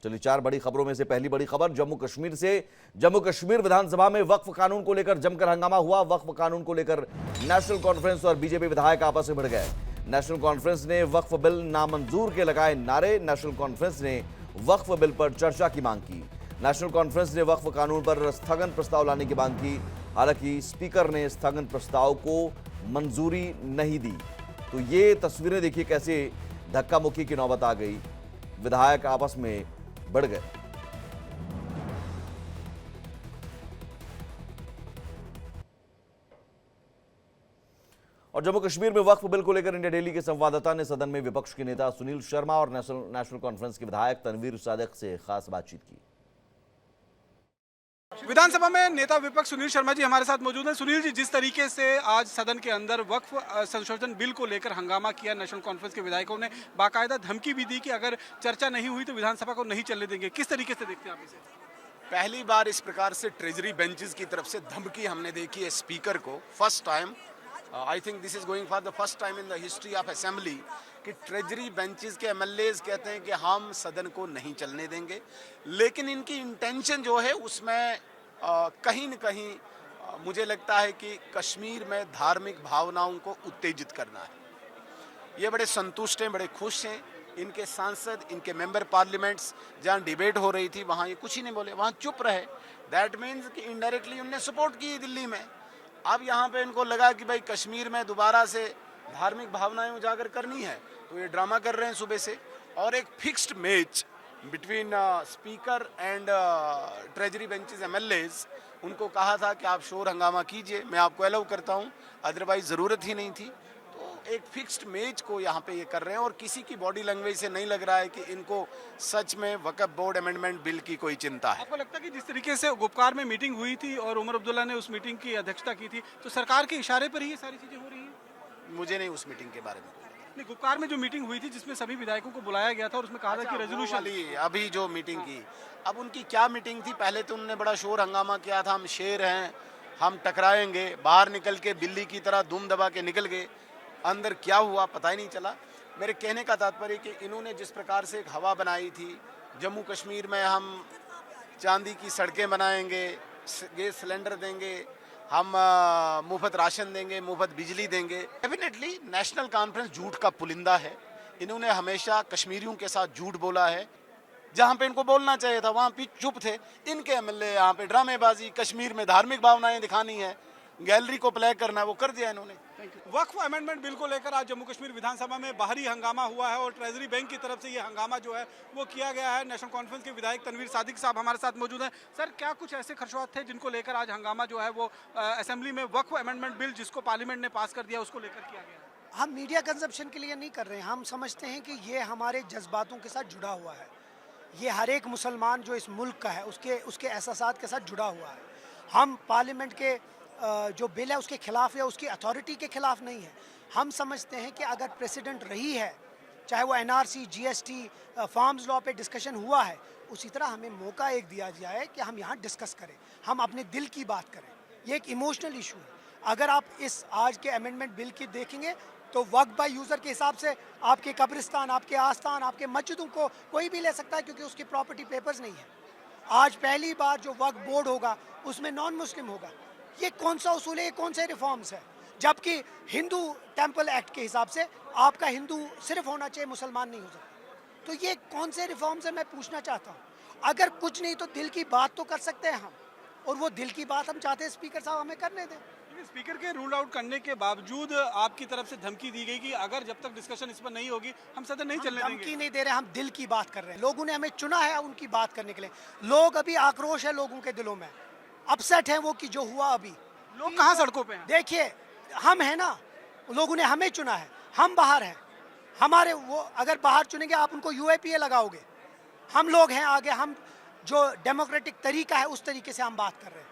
चलिए 4 बड़ी खबरों में से पहली बड़ी खबर जम्मू कश्मीर से। जम्मू कश्मीर विधानसभा में वक्फ कानून को लेकर जमकर हंगामा हुआ। वक्फ कानून को लेकर नेशनल कॉन्फ्रेंस और बीजेपी विधायक आपस में भिड़ गए। नेशनल कॉन्फ्रेंस ने वक्फ बिल नामंजूर के लगाए नारे। नेशनल कॉन्फ्रेंस ने वक्फ बिल पर चर्चा की मांग की। नेशनल कॉन्फ्रेंस ने वक्फ कानून पर स्थगन प्रस्ताव लाने की मांग की। हालांकि स्पीकर ने स्थगन प्रस्ताव को मंजूरी नहीं दी। तो ये तस्वीरें देखिए कैसे धक्का मुक्की की नौबत आ गई, विधायक आपस में बढ़ गए। और जम्मू कश्मीर में वक्फ बिल को लेकर इंडिया डेली के संवाददाता ने सदन में विपक्ष के नेता सुनील शर्मा और नेशनल कॉन्फ्रेंस के विधायक तनवीर सादिक से खास बातचीत की। विधानसभा में नेता विपक्ष सुनील शर्मा जी हमारे साथ मौजूद हैं। सुनील जी, जिस तरीके से आज सदन के अंदर वक्फ संशोधन बिल को लेकर हंगामा किया, नेशनल कॉन्फ्रेंस के विधायकों ने बाकायदा धमकी भी दी कि अगर चर्चा नहीं हुई तो विधानसभा को नहीं चलने देंगे, किस तरीके से देखते हैं आप इसे? पहली बार इस प्रकार से ट्रेजरी बेंचेस की तरफ से धमकी हमने देखी है स्पीकर को। First time, I think this is going for the first time in the history of assembly कि ट्रेजरी बेंचेस के एमएलएज कहते हैं कि हम सदन को नहीं चलने देंगे। लेकिन इनकी इंटेंशन जो है उसमें कहीं न कहीं मुझे लगता है कि कश्मीर में धार्मिक भावनाओं को उत्तेजित करना है। ये बड़े संतुष्ट हैं, बड़े खुश हैं। इनके सांसद, इनके मेंबर पार्लियामेंट्स जहाँ डिबेट हो रही थी वहाँ ये कुछ ही नहीं बोले, वहाँ चुप रहे। दैट मीन्स कि इनडायरेक्टली उनने सपोर्ट की दिल्ली में। अब यहाँ पे इनको लगा कि भाई कश्मीर में दोबारा से धार्मिक भावनाएं उजागर करनी है, तो ये ड्रामा कर रहे हैं सुबह से। और एक fixed match between speaker and treasury benches MLAs, उनको कहा था कि आप शोर हंगामा कीजिए, मैं आपको अलाउ करता हूं, अदरवाइज ज़रूरत ही नहीं थी। तो एक फिक्स्ड मैच को यहाँ पे ये कर रहे हैं और किसी की बॉडी लैंग्वेज से नहीं लग रहा है कि इनको सच में वक्फ बोर्ड अमेंडमेंट बिल की कोई चिंता है। आपको लगता है कि जिस तरीके से गुपकार में मीटिंग हुई थी और उमर अब्दुल्ला ने उस मीटिंग की अध्यक्षता की थी, तो सरकार के इशारे पर ही ये सारी चीज़ें हो रही हैं? मुझे नहीं उस मीटिंग के बारे में। नहीं, गुपकार में जो मीटिंग हुई थी जिसमें सभी विधायकों को बुलाया गया था और उसमें कहा था कि रेजोल्यूशन अभी जो मीटिंग की, अब उनकी क्या मीटिंग थी? पहले तो उन्होंने बड़ा शोर हंगामा किया था, हम शेर हैं, हम टकराएंगे, बाहर निकल के बिल्ली की तरह दुम दबा के निकल गए। अंदर क्या हुआ पता ही नहीं चला। मेरे कहने का तात्पर्य कि इन्होंने जिस प्रकार से एक हवा बनाई थी, जम्मू कश्मीर में हम चांदी की सड़कें बनाएंगे, गैस सिलेंडर देंगे, हम मुफ्त राशन देंगे, मुफ्त बिजली देंगे। डेफिनेटली नेशनल कॉन्फ्रेंस झूठ का पुलिंदा है। इन्होंने हमेशा कश्मीरियों के साथ झूठ बोला है। जहाँ पे इनको बोलना चाहिए था वहाँ पे चुप थे। इनके एमएलए यहाँ पे ड्रामेबाजी, कश्मीर में धार्मिक भावनाएं दिखानी है, गैलरी को प्ले करना है, वो कर दिया इन्होंने। वक्फ अमेंडमेंट बिल को लेकर आज जम्मू कश्मीर विधानसभा में बाहरी हंगामा हुआ है और ट्रेजरी बैंक की तरफ से ये हंगामा जो है वो किया गया है। नेशनल कॉन्फ्रेंस के विधायक तनवीर सादिक साहब हमारे साथ मौजूद हैं। सर, क्या कुछ ऐसे खदशात थे जिनको लेकर आज हंगामा जो है वो असेंबली में वक्फ अमेंडमेंट बिल जिसको पार्लियामेंट ने पास कर दिया उसको लेकर किया गया? हम मीडिया कंजप्शन के लिए नहीं कर रहे हैं। हम समझते हैं कि ये हमारे जज्बातों के साथ जुड़ा हुआ है। ये हर एक मुसलमान जो इस मुल्क का है उसके एहसासात के साथ जुड़ा हुआ है। हम पार्लियामेंट के जो बिल है उसके खिलाफ या उसकी अथॉरिटी के खिलाफ नहीं है। हम समझते हैं कि अगर प्रेसिडेंट रही है, चाहे वो एनआरसी, जीएसटी, फार्म्स लॉ पे डिस्कशन हुआ है, उसी तरह हमें मौका एक दिया जाए कि हम यहाँ डिस्कस करें, हम अपने दिल की बात करें। ये एक इमोशनल इशू है। अगर आप इस आज के अमेंडमेंट बिल की देखेंगे तो वक्फ बाय यूज़र के हिसाब से आपके कब्रिस्तान, आपके आस्थान, आपके मस्जिदों को कोई भी ले सकता है क्योंकि उसकी प्रॉपर्टी पेपर्स नहीं है। आज पहली बार जो वक्फ बोर्ड होगा उसमें नॉन मुस्लिम होगा। ये कौन सा उसूल है, ये कौन से रिफॉर्म्स है? जबकि हिंदू टेम्पल एक्ट के हिसाब से आपका हिंदू सिर्फ होना चाहिए, मुसलमान नहीं हो सकता। तो ये कौन से रिफॉर्म्स है, मैं पूछना चाहता हूँ। अगर कुछ नहीं तो दिल की बात तो कर सकते हैं हम, और वो दिल की बात हम चाहते हैं स्पीकर साहब हमें करने दें। स्पीकर के रूल आउट करने के बावजूद आपकी तरफ से धमकी दी गई कि अगर जब तक डिस्कशन इस पर नहीं होगी हम सदन नहीं चलने देंगे। धमकी नहीं दे रहे, हम दिल की बात कर रहे हैं। लोगों ने हमें चुना है उनकी बात करने के लिए। लोग अभी आक्रोश है लोगों के दिलों में, अपसेट है वो कि जो हुआ अभी। लोग कहाँ सड़कों पे हैं? देखिए, हम हैं ना, लोगों ने हमें चुना है, हम बाहर हैं। हमारे वो अगर बाहर चुनेंगे आप उनको यूएपीए लगाओगे। हम लोग हैं आगे, हम जो डेमोक्रेटिक तरीका है उस तरीके से हम बात कर रहे हैं।